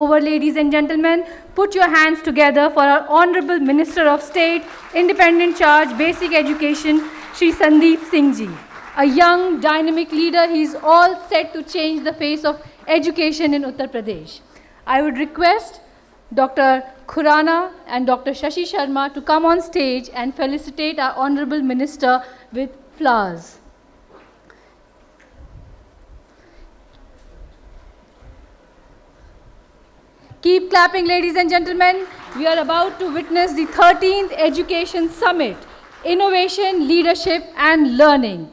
Over, ladies and gentlemen, put your hands together for our Honourable Minister of State, Independent Charge, Basic Education, Shri Sandeep Singh Ji. A young, dynamic leader, he is all set to change the face of education in Uttar Pradesh. I would request Dr. Khurana and Dr. 𝗙cie Sharma to come on stage and felicitate our Honourable Minister with flowers. Keep clapping, ladies and gentlemen. We are about to witness the 13th Education Summit, Innovation, Leadership and Learning.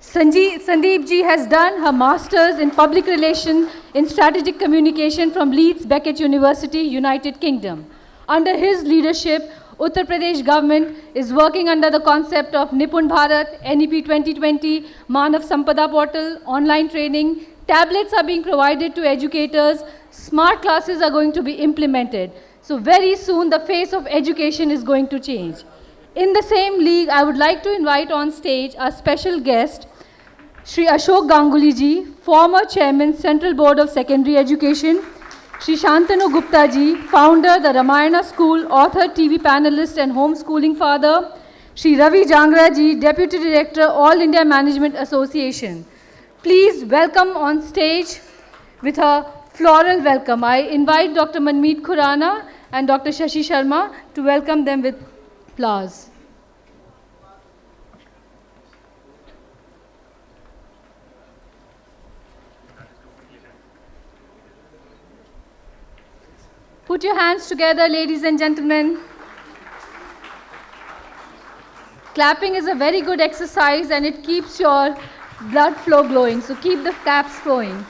Sandeep ji has done her Masters in Public Relations in Strategic Communication from Leeds Beckett University, United Kingdom. Under his leadership, Uttar Pradesh government is working under the concept of Nipun Bharat, NEP 2020, Manav Sampada portal, online training. Tablets are being provided to educators. Smart classes are going to be implemented. So very soon the face of education is going to change. In the same league, I would like to invite on stage our special guest, Shri Ashok Ganguly ji, former Chairman, Central Board of Secondary Education, Shri Shantanu Gupta ji, founder, the Ramayana School, author, TV panelist and homeschooling father, Shri Ravi Jangra ji, Deputy Director, All India Management Association. Please welcome on stage with a floral welcome. I invite Dr. Manmeet Khurana and Dr. 𝗙cie Sharma to welcome them with applause. Put your hands together, ladies and gentlemen. Clapping is a very good exercise and it keeps your blood flow glowing, so keep the claps flowing.